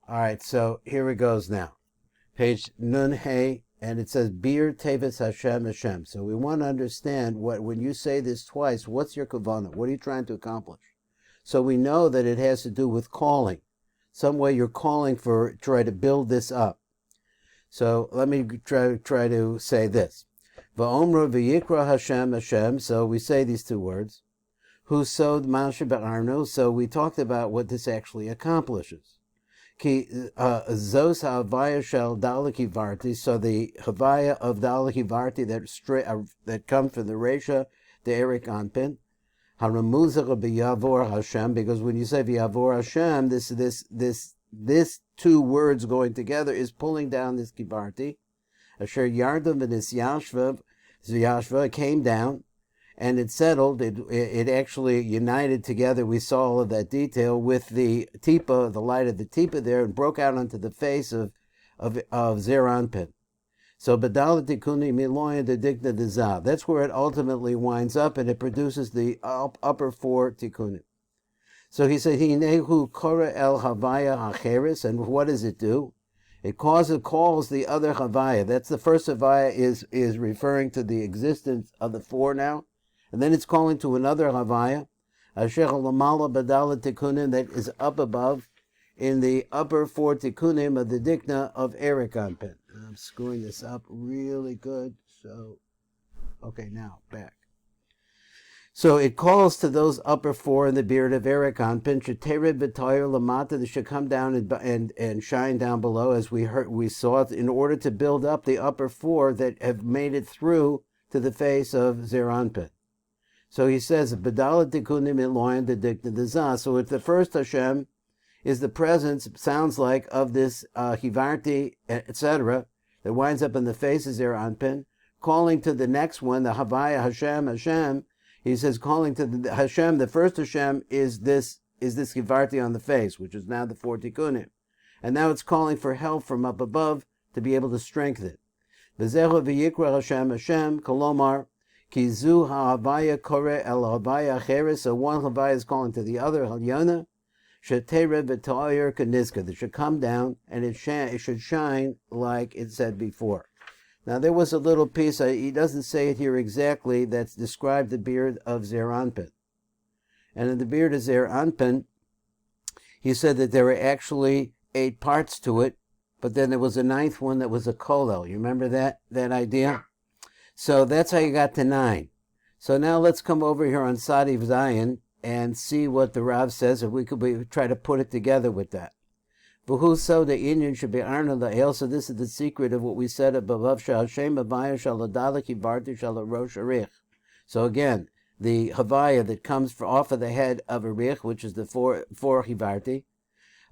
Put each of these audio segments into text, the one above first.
All right, so here it goes now. Page Nun Hey, and it says Bir Tevis Hashem Hashem. So we want to understand what when you say this twice, what's your kavanah? What are you trying to accomplish? So we know that it has to do with calling. Some way you're calling for try to build this up. So let me try to say this. Va'omra v'yikra Hashem Hashem. So we say these two words. Hu sod masha ba'arnu. So we talked about what this actually accomplishes. Ki zos havaya shel dalaki varti. So the havaya of dalaki varti that comes from the resha, the erik anpin. Haramuzah b'yavor Hashem. Because when you say v'yavor Hashem, this two words going together is pulling down this kivarti. Asher yardam v'nisyashva came down, and it settled. It actually united together. We saw all of that detail with the tipa, the light of the tipa there, and broke out onto the face of Zeranpin. So badal tikuni miloya the digna deza. That's where it ultimately winds up, and it produces the upper four tikunim. So he said, Hinehu kora el havaya hacheris, and what does it do? It calls the other havaya. That's the first havaya is referring to the existence of the four now, and then it's calling to another havaya, asher lamala badala tikunim, that is up above, in the upper four tikunim of the dikna of Erik Anpin. I'm screwing this up really good. So, okay, now back. So it calls to those upper four in the beard of Erik Anpin, Shetered V'Toyer Lamata, that should come down and shine down below, as we saw, in order to build up the upper four that have made it through to the face of Zeranpin. So he says, Badala Tikunim Eloyan the Dikna Dezah. So if the first Hashem is the presence, sounds like, of this Hivarti, etc., that winds up in the face of Zeranpin, calling to the next one, the Havaya Hashem Hashem. He says, calling to the Hashem, the first Hashem is this Givarti on the face, which is now the four Tikkunim. And now it's calling for help from up above to be able to strengthen it. V'zehu v'yikra Hashem Hashem, kolomar, kizu ha'havaya kore el havaya acheres. So one havaya is calling to the other, halyona, shetere v'toyer kanizka, that should come down and it should shine like it said before. Now, there was a little piece, he doesn't say it here exactly, that's described the beard of Zeranpin. And in the beard of Zeranpin, he said that there were actually 8 parts to it, but then there was a 9th one that was a kolel. You remember that idea? So that's how you got to 9. So now let's come over here on Sadiv Zion and see what the Rav says, if we could try to put it together with that. So the Indian should be Arna La'el. So this is the secret of what we said above. Hashem Havaya Shaladalaki Varti Shalarosh Arich. So again, the Havaya that comes off of the head of Arich, which is the four Hivarti,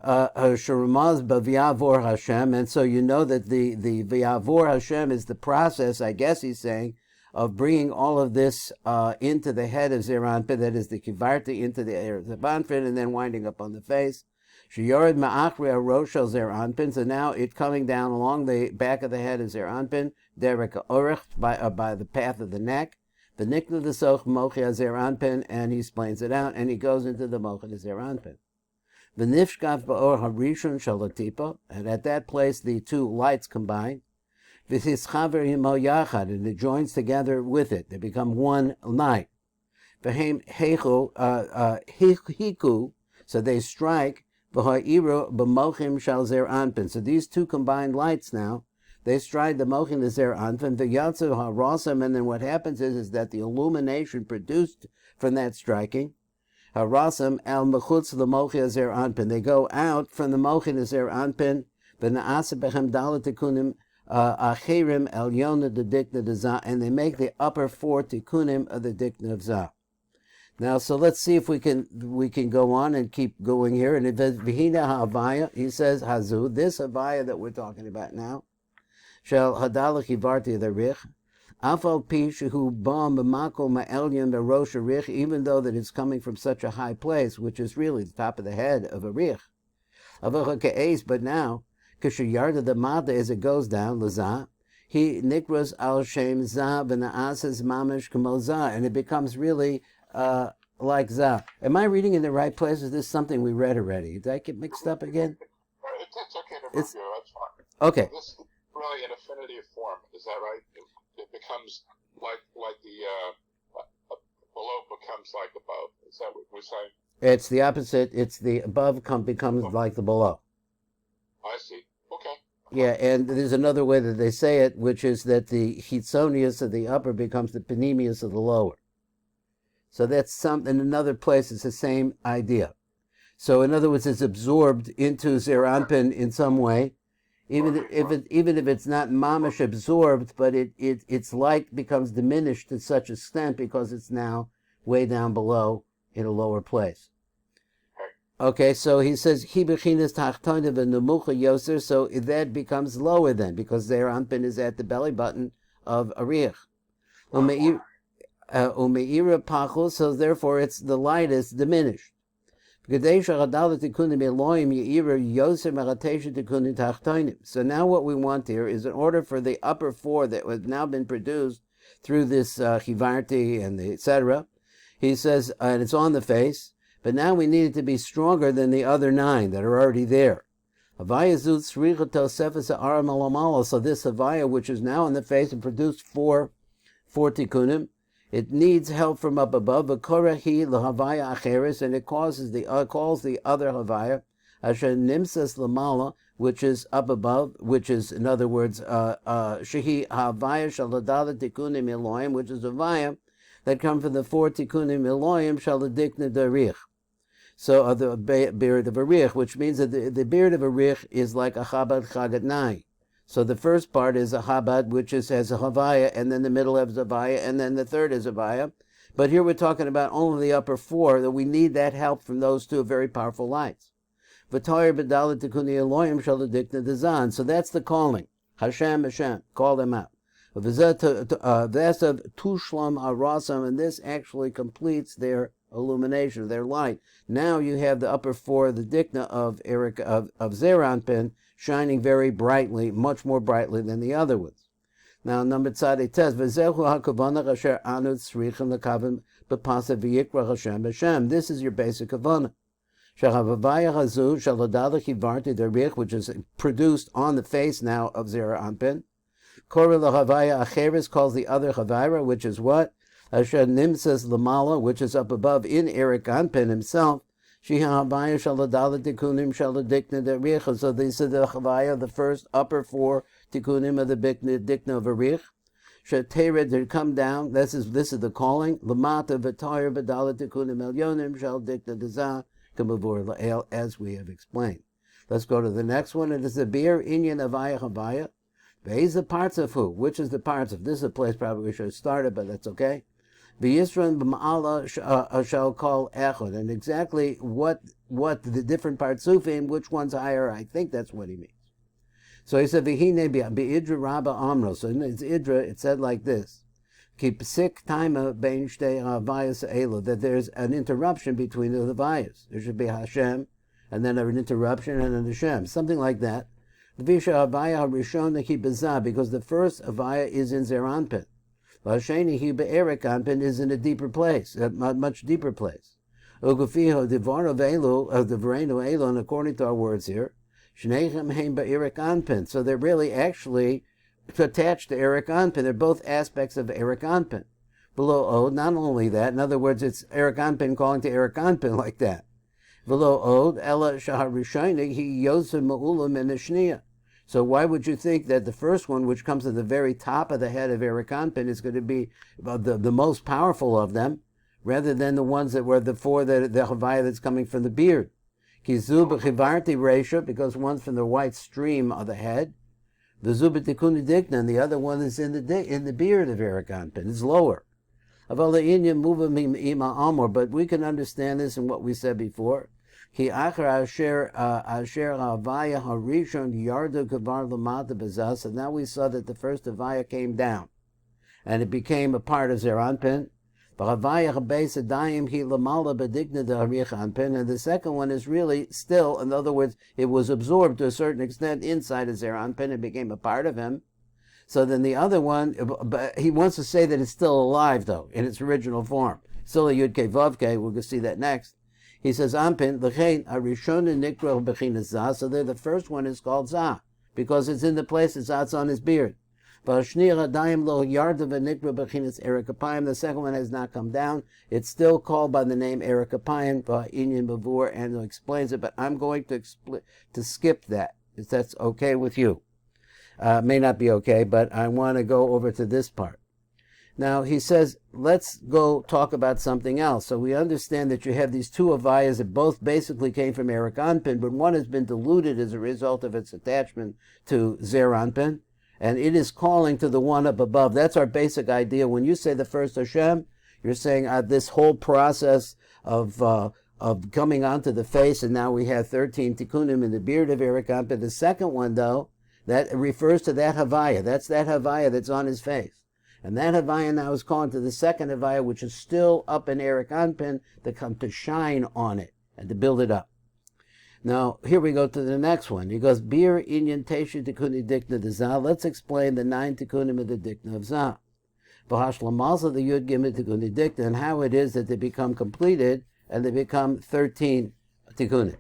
Sharamaz Vayaavor Hashem. And so you know that the Vayaavor Hashem is the process, I guess he's saying, of bringing all of this into the head of Zeranpin, that is the Kivarti, into the air of Zeranpin, and then winding up on the face. Sheyored ma'achri aroshel Zeranpin. So now it's coming down along the back of the head of Zeranpin, derek orech, by the path of the neck. The nikna the soch mochia Zeranpin, and he explains it out, and he goes into the mochia of Zeranpin. The nifshkaf ba'or harishon shalatipa, and at that place the two lights combine. V'hischaver himo yachad, and it joins together with it. They become one light. V'heim heichu hiku, so they strike. So these two combined lights now, they stride the mochin of Zeranpin, the yatsu harasam, and then what happens is that the illumination produced from that striking, harasam al mechutz l'mochi Zeranpin, they go out from the mochin of Zeranpin, v'naasa bechem dalat achirim el yona the dikna dezah, and they make the upper 4 tikunim of the dikna of zah. Now, so let's see if we can go on and keep going here. And it says, Vihina Havaya, he says, Hazu, this Havaya that we're talking about now, Shel Hadalach Hivarti the Rich, Afal Pish who bomb Mako Ma'elyon the Rosh Rich, even though that it's coming from such a high place, which is really the top of the head of a Rich. But now, Kashayarda the Mata, as it goes down, Lazah, he nikras al Shem Zah v'na'asas mamish kamo Zah, and it becomes really like Zah. Am I reading in the right place? Is this something we read already? Did I get mixed up again? It's okay to move you. That's fine. Okay. This is really an affinity form. Is that right? It becomes like the below becomes like above. Is that what we're saying? It's the opposite. It's the above becomes like the below. I see. Okay. Yeah, and there's another way that they say it, which is that the chitzonius of the upper becomes the panemius of the lower. So that's in another place. It's the same idea. So in other words, it's absorbed into Zeir Anpin in some way, even if it's not mamish absorbed, but its light becomes diminished to such extent because it's now way down below in a lower place. Okay, so he says he bechinas tachtoina v'nemucha yoser, so that becomes lower then because Zeir Anpin is at the belly button of Ariach. Umeira pachul, so therefore the light is diminished. So now what we want here is in order for the upper four that has now been produced through this chivarti and the etc. He says, and it's on the face, but now we need it to be stronger than the other 9 that are already there. So this Havaya, which is now on the face and produced four tikkunim, it needs help from up above. And it calls the other Havaya, Asher Nimsas Lamala, which is up above, which is, in other words, Shehi Havaya Shaladala Tikkunim Elohim, which is Havaya that come from the 4 Tikkunim Elohim Shaladikna Darich. So the beard of Arich, which means that the beard of Arich is like a Chabad Chagat Nai. So the first part is a Chabad, which has a Havaya, and then the middle has a Havaya, and then the third is a Havaya. But here we're talking about only the upper 4, that we need that help from those 2 very powerful lights. So that's the calling. Hashem, call them out. That's of Tushlam Arasam, and this actually completes their illumination, their light. Now you have the upper 4, the dikna of Zeir Anpin, shining very brightly, much more brightly than the other ones. Now, number tzaddik test, this is your basic kavanah. Which is produced on the face now of Zeir Anpin. Calls the other Chavira, which is what? Asher Nimsas Lamala, which is up above in Eric Anpin himself. So these are the Chavaya, the first upper 4 tikkunim of the dikna of Arich. Shetered to come down. This is the calling. Lamata v'tayr b'dalat tikkunim elyonim shall dikna dezah k'mavur la'el, as we have explained. Let's go to the next one. It is the beer inyan avaya chavaya. These the parts of who? Which is the parts of? This is a place probably we should have started, but that's okay. V'yisran b'ma'ala shall call echad, and exactly what the different partsufim, which one's higher? I think that's what he means. So he said v'hine bi'idra rabba amro. So in its idra, it said like this: keep sick time bein shtei havayas elo, that there's an interruption between the havayas. There should be Hashem, and then an interruption, and an Hashem, something like that. Because the first Havaya is in Zeir Anpin. Eric Anpin is in a deeper place, a much deeper place. And according to our words here, so they're really actually attached to Eric Anpin. They're both aspects of Eric Anpin. Below Od, not only that, in other words, it's Eric Anpin calling to Eric Anpin like that. Below Od, Ella Shaharishainig, he Yosem Ma'ulam and Ashniya. So why would you think that the first one, which comes at the very top of the head of Eric Anpin, is going to be the most powerful of them, rather than the ones that were the 4, the Havaya that's coming from the beard? Kizu b'chivarti reisha, because one's from the white stream of the head. The zubatikuni dikna, and the other one is in the beard of Eric Anpin. It's lower. But we can understand this in what we said before. So now we saw that the first Havaya came down, and it became a part of Zeir Anpin. And the second one is really still, in other words, it was absorbed to a certain extent inside of Zeir Anpin. It became a part of him. So then the other one, but he wants to say that it's still alive, though, in its original form. Still a Yud Kei Vav Kei, we're going to see that next. He says, Anpin, l'chein, harishona nikra b'chinas zah, so there the first one is called zah, because it's in the place that's on his beard. The second one has not come down. It's still called by the name Erikapayim, Inyan Bavur, and explains it, but I'm going to skip that, if that's okay with you. May not be okay, but I want to go over to this part. Now, he says, let's go talk about something else. So we understand that you have these two avayas that both basically came from Erik Anpin, but one has been diluted as a result of its attachment to Zer Anpin, and it is calling to the one up above. That's our basic idea. When you say the first Hashem, you're saying this whole process of coming onto the face, and now we have 13 tikkunim in the beard of Erik Anpin. The second one, though, that refers to that Havaya. That's that Havaya that's on his face. And that Havaya now is calling to the second Havaya, which is still up in Erik Anpin, to come to shine on it and to build it up. Now, here we go to the next one. He goes, Bir inyan teshu tikuni dikna de Zah. Let's explain the 9 tikkunim of the dikna of Zah. V'hashlamasa the yud gimel tikuni dikna, and how it is that they become completed, and they become 13 tikkunim.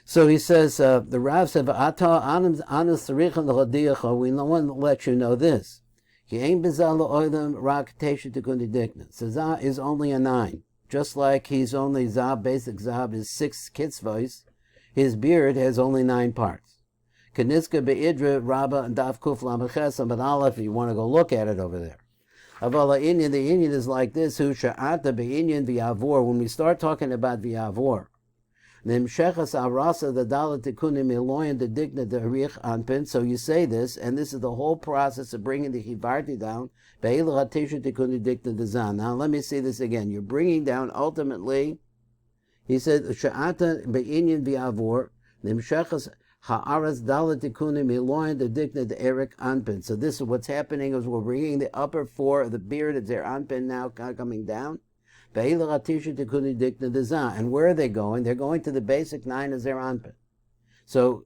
So he says, the Rav said, Ata anus tzarichan l'chadiyacha, we want to let you know this. So Zah is only a 9. Just like he's only Zah, basic Zah is 6 kitzvos, his beard has only 9 parts. Keniska be'idra, Rabba, and Daf Kuf Lamachas, and Aleph, if you want to go look at it over there. Avala Inyan, the Inyan is like this, Hu Sha'ata be'inyan Vayaavor. When we start talking about Vayaavor, Nimshechas arasa the dalat tikunim eloyan the digna the harich anpin. So you say this, and this is the whole process of bringing the hivarti down. Be'il hatishu tikuni dikna the zan. Now let me see this again. You're bringing down ultimately. He said she'ata be'inyan Vayaavor nimshechas ha'aras dalat tikunim eloyan the digna the Erik anpin. So this is what's happening is we're bringing the upper 4 of the beard of their anpin now coming down. And where are they going? They're going to the basic 9 of Zer Anpin. So,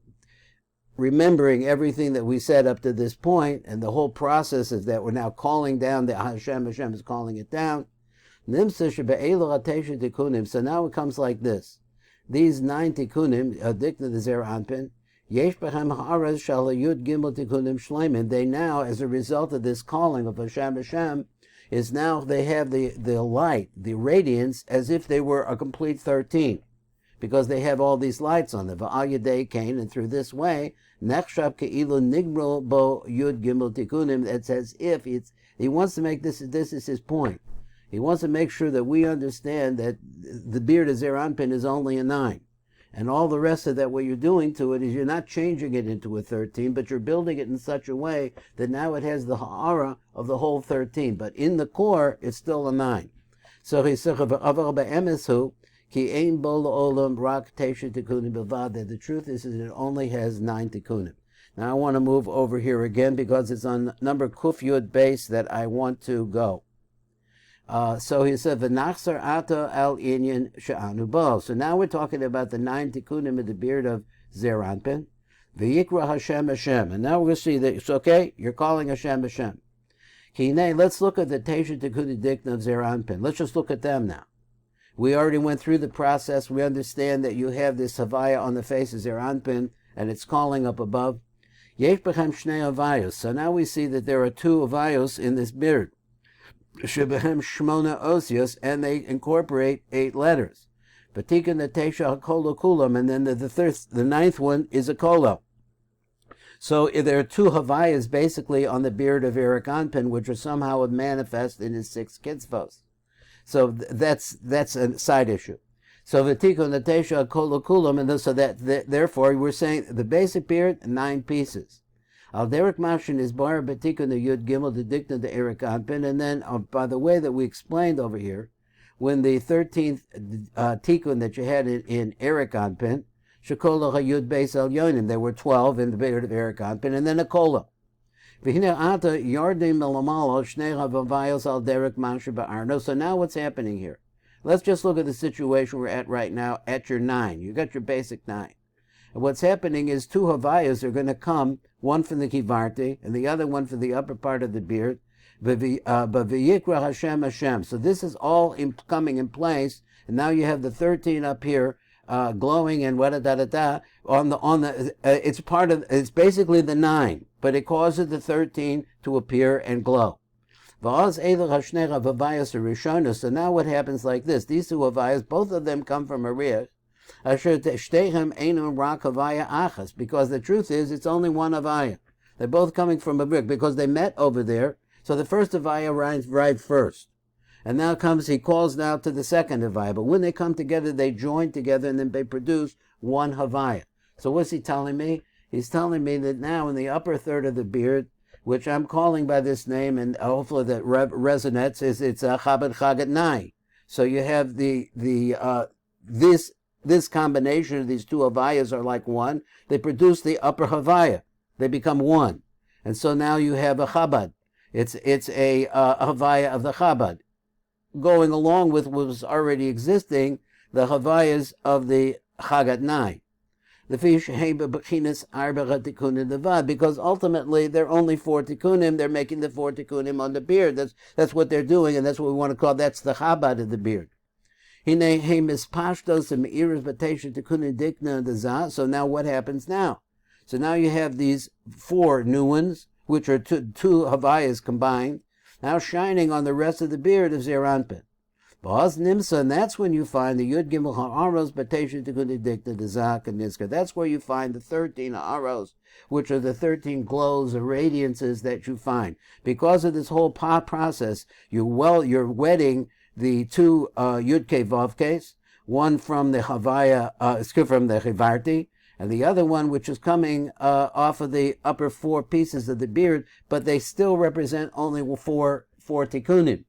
remembering everything that we said up to this point, and the whole process is that we're now calling down the Hashem is calling it down. So now it comes like this. These 9 tikkunim, dikna the Zer Anpin, they now, as a result of this calling of Hashem, is now they have the light, the radiance, as if they were a complete 13, because they have all these lights on them. And through this way, it's as if he wants to make this is his point. He wants to make sure that we understand that the beard of Zer Anpin is only a 9. And all the rest of that, what you're doing to it is you're not changing it into a 13, but you're building it in such a way that now it has the ha'ara of the whole 13. But in the core, it's still a 9. So he said, the truth is that it only has 9 tikkunim. Now I want to move over here again because it's on number Kuf Yud base that I want to go. So he said, "V'nachzar ata al inyan she'anu bo." So now we're talking about the 9 tikkunim of the beard of Zer Anpin. V'yikra Hashem Hashem. And now we're going to see that it's okay. You're calling Hashem Hashem. Kinei. Let's look at the Tesha Tikkunim Dikna of Zer Anpin. Let's just look at them now. We already went through the process. We understand that you have this Havaya on the face of Zer Anpin, and it's calling up above. Yesh b'chem shnei avayos. So now we see that there are 2 avayos in this beard. Shebehem Shmona Osios, and they incorporate 8 letters. Vatikan the Tesha HaKolo Kulam, and then the 9th one is a Kolo. So there are 2 Havayas basically on the beard of Erik Anpin, which are somehow manifest in his 6 kitzvos. So that's a side issue. So Vatikan the Tesha HaKolo Kulam, and so therefore we're saying the basic beard, 9 pieces. Al Derek Mashin is bar betikun the Yud Gimel the Dikna the Erik Anpin, and then by the way that we explained over here, when the 13th tikkun that you had in Erik Anpin, Shekola Yud Beis Al Yonim, there were 12 in the beard of Erik Anpin, and then a kola. V'hine ata yardim melamalo shnei havavayos al Derek Mashin ba'arno. So now what's happening here? Let's just look at the situation we're at right now at your 9. You got your basic 9. And what's happening is 2 Havayas are going to come, one from the Kivarti and the other one for the upper part of the beard. But v'yikra Hashem Hashem. So this is all coming in place, and now you have the 13 up here, glowing and what da da da on the. It's basically the 9, but it causes the 13 to appear and glow. So now what happens like this? These two havayas, both of them come from a rich. Because the truth is, it's only one havaya. They're both coming from a brick because they met over there. So the first havaya arrived first, and now he calls now to the second havaya. But when they come together, they join together, and then they produce one havaya. So what's he telling me? He's telling me that now in the upper third of the beard, which I'm calling by this name, and hopefully that resonates, it's a Chabad Chagat Nai. So you have this combination of these two havayas are like one. They produce the upper havaya. They become one, and so now you have a Chabad. It's a havaya of the Chabad, going along with what was already existing, the havayas of the Chagat Nai. Because ultimately they're only 4 tikkunim. They're making the 4 tikkunim on the beard. That's what they're doing, and that's what we want to call, that's the Chabad of the beard. So now what happens now? So now you have these 4 new ones, which are two havayas combined, now shining on the rest of the beard of Zeir Anpin. And that's when you find the Yud Gimel Ha'aros B'Teshet Tikkun Dikna Dezak and Nizkar. That's where you find the 13 Ha'aros, which are the 13 glows or radiances that you find. Because of this whole process, you're wedding the 2 Yud-Ke Vav-Kes, one from the Havaya, from the Chivarti, and the other one which is coming off of the upper 4 pieces of the beard, but they still represent only 4 tikkunim.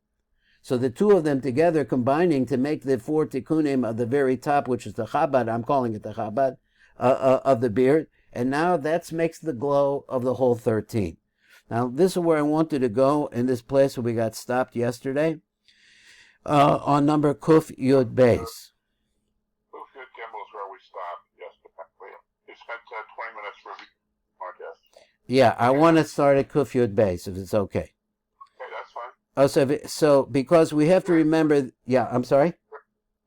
So the 2 of them together combining to make the 4 tikkunim of the very top, which is the Chabad, I'm calling it the Chabad, of the beard, and now that makes the glow of the whole 13. Now this is where I wanted to go, in this place where we got stopped yesterday, on number Kuf Yud Beis. Kuf Yud Gimel is where we stopped yesterday. You spent 20 minutes for our guest. Yeah, I want to start at Kuf Yud Beis, if it's okay. Okay, that's fine. Oh, so because we have to remember, yeah, I'm sorry?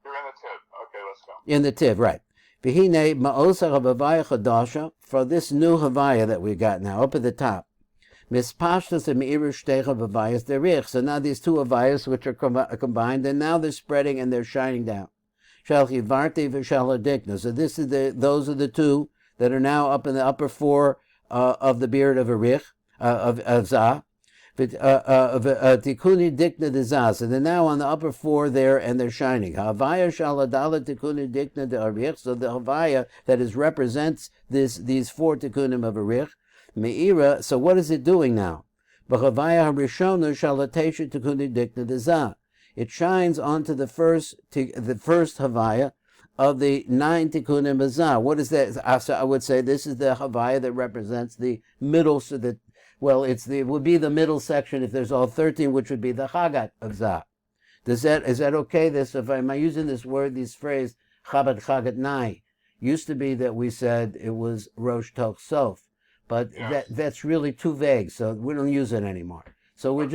You're in the Tiv. Okay, let's go. In the Tiv, right. V'hinei ma'osach havaya chadasha, for this new havaya that we got now, up at the top. Mispashtas and me'irush techa havayas derich. So now these 2 havayas which are combined, and now they're spreading and they're shining down. Shal chivarti v'shal adikna. So those are the 2 that are now up in the upper 4 of the beard of Arich, of Zah. Tikuni dikna de Zah. So they're now on the upper 4 there, and they're shining. Havaya shaladala tikuni dikna de Arich. So the havaya that represents these 4 tikkunim of Arich. Me'ira. So what is it doing now? B'chavaya harishona shalatesha tikuni dikna de Zah. It shines onto the first havaya of the 9 tikkunim of Zah. What is that? I would say this is the havaya that represents the middle. So that, well, it would be the middle section if there's all 13, which would be the Chagat of Zah. Is that okay? Am I using this phrase, Chabad Chagat Nai? Used to be that we said it was Rosh Toch Sof, but yes, that's really too vague, so we don't use it anymore. So we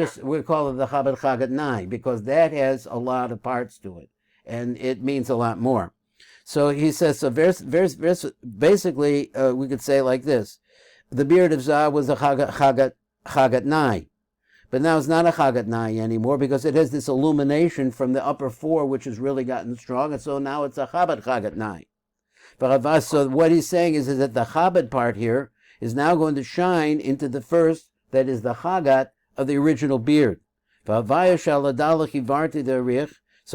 call it the Chabad Chagat Nai, because that has a lot of parts to it, and it means a lot more. So he says, so basically, we could say like this. The beard of Zah was a Chagat Nai. But now it's not a Chagat Nai anymore, because it has this illumination from the upper 4, which has really gotten strong, and so now it's a Chabad Chagat Nai. So what he's saying is that the Chabad part here is now going to shine into the first, that is the Chagat of the original beard. So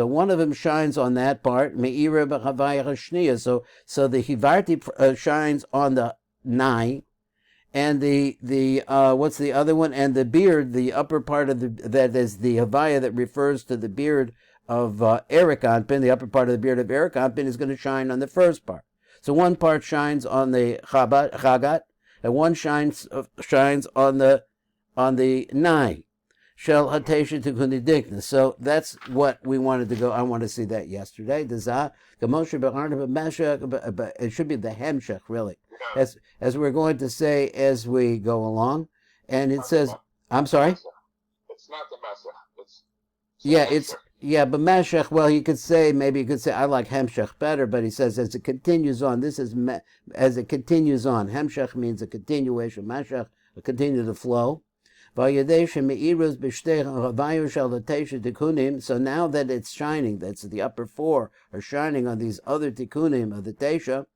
one of them shines on that part, Me'ira b'Havaya Hashniya. So the Hivarti shines on the Nai, and the what's the other one? And the beard, the upper part of that is the Havaya that refers to the beard of Erik Anpin, the upper part of the beard of Erik Anpin is going to shine on the first part. So one part shines on the Chagat, and one shines on the Nai. Shel Hatesha Tikuni Dikna. So that's what we wanted to go. I want to see that yesterday. It should be the Hemshech, really. As we're going to say as we go along. And it says, I'm sorry? It's Yeah, it's yeah, but Meshech, well, maybe you could say I like Hemshech better, but he says as it continues on, as it continues on. Hemshech means a continuation, Meshech, a continue to flow. So now that it's shining, that's the upper four are shining on these other tikkunim of the Tesha,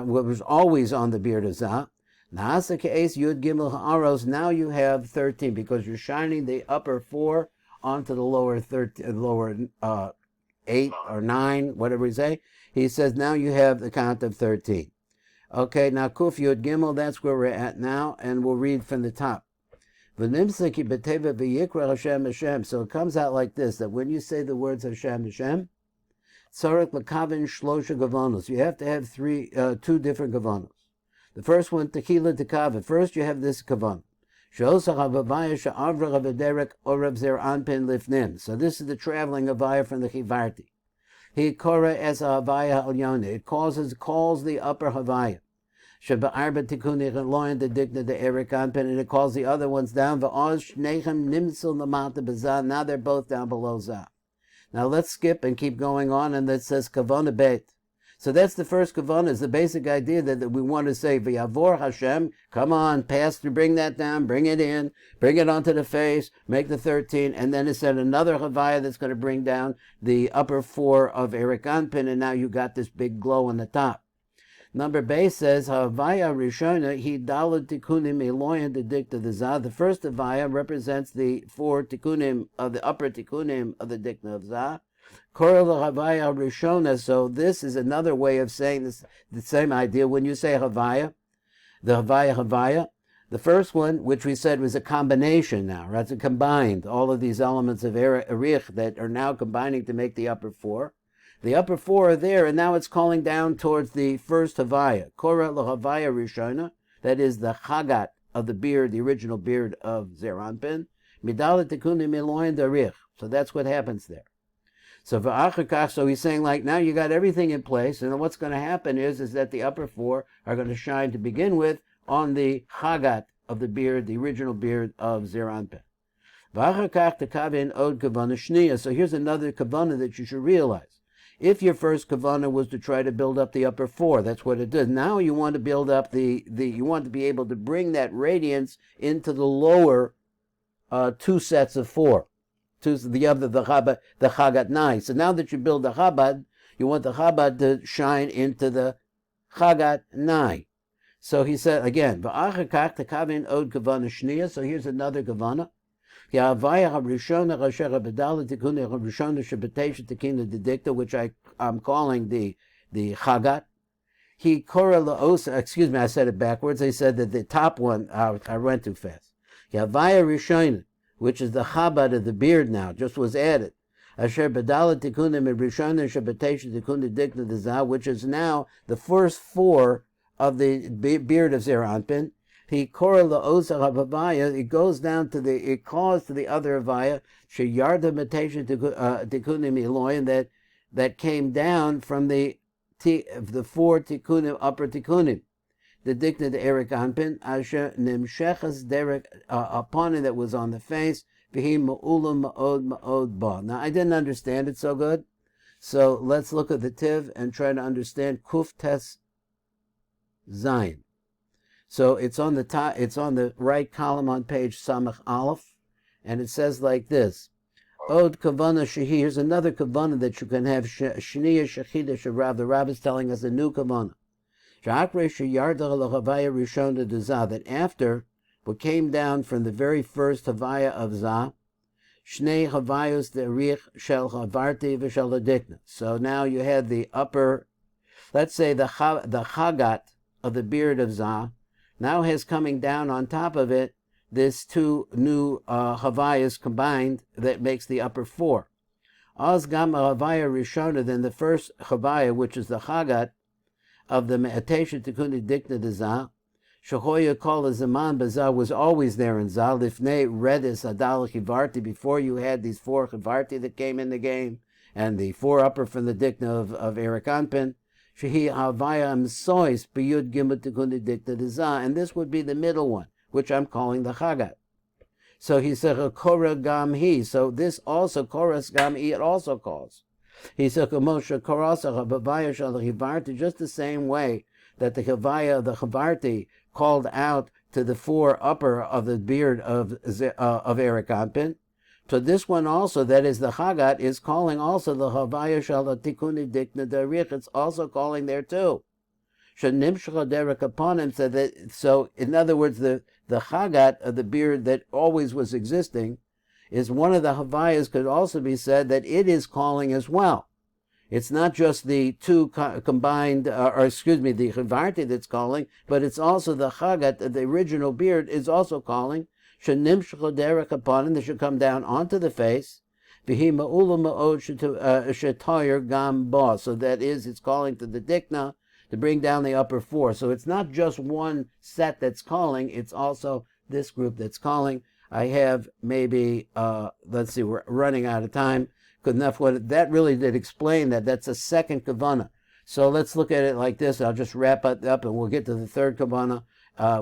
what was always on the beard of Zah. Now you have 13 because you're shining the upper four onto the lower 8 or 9, whatever he say. He says now you have the count of 13. Okay, now Kuf Yud Gimel, that's where we're at now, and we'll read from the top. So it comes out like this, that when you say the words Hashem, Hashem, Tzarek L'Kavin Shlosha Gavonos, you have to have two different Gavonos. The first one, Tequila Tekava. First, you have this Kavan. So this is the traveling Havaya from the Chivarti. He Kora as a Havaya Alyona. It calls the upper Havaya. Arba Tikunik and Loyan the Digna the Eric Anpin, and it calls the other ones down. Va'osh Nechem Nimsul Lamata Bazah. Now they're both down below Zah. Now let's skip and keep going on, and that says Kavana Beit. So that's the first kavana, is the basic idea that we want to say, Vayaavor Hashem, come on, pass through, bring that down, bring it in, bring it onto the face, make the 13, and then it said another Havaya that's going to bring down the upper four of Eric Anpin, and now you got this big glow on the top. Number base says, Havaya Rishona, he dalad tikunim eloyan the dikta the Zah. The first Havaya represents the four tikunim of the upper tikunim of the dikta of Zah. Havaya Rishona. So this is another way of saying this, the same idea. When you say Havaya, the Havaya, the first one, which we said was a combination now, right? It's combined, all of these elements of Erich that are now combining to make the upper four. The upper four are there, and now it's calling down towards the first Havaya. Korah Havaya Rishona, that is the Chagat of the beard, the original beard of Zeranpin. Midalat Tikunim Eloin Darich. So that's what happens there. So he's saying, like, now you got everything in place, and what's going to happen is that the upper four are going to shine to begin with on the Chagat of the beard, the original beard of Zeranpin. So here's another kavana that you should realize. If your first kavana was to try to build up the upper four, that's what it does. Now you want to build up you want to be able to bring that radiance into the lower two sets of four. The other, the Chagat Nai. So now that you build the Chabad, you want the Chabad to shine into the Chagat Nai. So he said again, so here's another kavana. Which I'm calling the Chagat. He Kora Laosa, excuse me, I said it backwards. I said that the top one, I went too fast. Yavaya Rishona, which is the Chabad of the beard now, just was added. Asher Badala Tikunim and Rishona Shabbatation Tikun Dikna Dazah, which is now the first four of the beard of Zeranpin. He Kora Laosa Havaya, it goes down to it calls to the other Havaya, Sheyarda Matation Tikunim Eloyan, that came down from the four Tikunim, upper Tikunim. The dikna to Eric Anpin, Asher Nimshechas Derek upon it that was on the face, Vihim Ma'ulam Ma'od Ma'od Ba. Now I didn't understand it so good, so let's look at the Tiv and try to understand Kuf Tes Zayin. So it's on the top, it's on the right column on page Samach Aleph, and it says like this. Od Kavana Shehi, here's another Kavana that you can have, Shniya Shechida Sharav, the Rav is telling us a new Kavana. That after what came down from the very first Havaya of Zah, Shnei Havayos Derich Shel Havarti V'Shel Adikna. So now you had the upper, let's say the Chagat of the beard of Zah, now has coming down on top of it this two new Havayas combined that makes the upper four. Az Gam Havaya Rishona, then the first Havaya, which is the Chagat of the Me'atation Tikuni Dikna de Zah, Shahoya Kol Zaman Bazah was always there in Zah, Lifnei Redis Adal Chivarti, before you had these four Chivarti that came in the game, and the four upper from the Dikna of Eric Anpin, Shahi Havaya Msois Biyud Gimut Tikuni Dikna de Zah, and this would be the middle one, which I'm calling the Chagat. So he said, Kora Gam He. So this also, Koras Gam He, it also calls. He said, Moshe Korasa Havaya Shal Hivarti, just the same way that the Havaya, the Havarti, called out to the four upper of the beard of Eric Anpin. So this one also, that is the Chagat, is calling also the Havaya Shal Tikuni Dikna Darich. It's also calling there too. Shanimshcha Derek upon him said that. So in other words, the Chagat of the beard that always was existing is one of the Havayas. Could also be said that it is calling as well. It's not just the two combined, the Chavarti that's calling, but it's also the Chagat, the original beard, is also calling. Shanimshcha Derek upon him, that should come down onto the face. Vihi ma'ula ma'od shetoyer gam ba. So that is, it's calling to the Dikna to bring down the upper four. So it's not just one set that's calling, it's also this group that's calling. I have maybe, let's see, we're running out of time. Good enough. That really did explain that. That's a second Kavanah. So let's look at it like this. I'll just wrap it up and we'll get to the third Kavanah,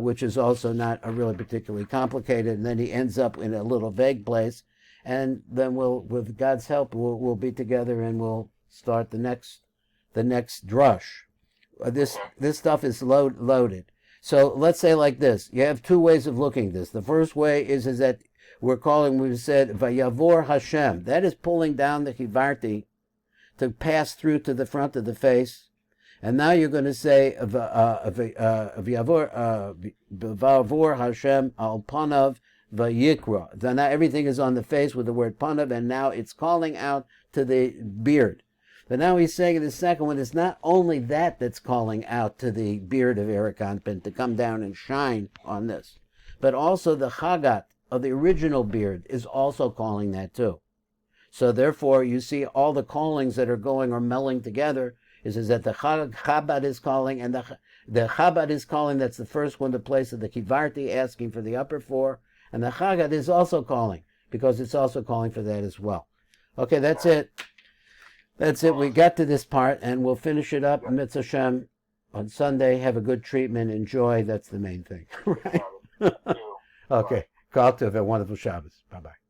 which is also not a really particularly complicated. And then he ends up in a little vague place. And then with God's help, we'll be together and we'll start the next drush. This stuff is loaded. So let's say like this. You have two ways of looking at this. The first way is that we've said, Vayaavor Hashem. That is pulling down the Hivarti to pass through to the front of the face. And now you're going to say, Vayaavor Hashem al Panav Vayikra. Then now everything is on the face with the word Panav, and now it's calling out to the beard. But now he's saying in the second one, it's not only that's calling out to the beard of Eric Anpin to come down and shine on this, but also the Chagat of the original beard is also calling that too. So therefore, you see all the callings that are going or melding together is that the Chabad is calling, and the Chabad is calling, that's the first one, the place of the Kivarti, asking for the upper four, and the Chagat is also calling, because it's also calling for that as well. Okay, that's it. That's it. We got to this part, and we'll finish it up. Mitzvah Hashem on Sunday. Have a good treatment. Enjoy. That's the main thing, right? Okay. Kol Tov. Have a wonderful Shabbos. Bye-bye.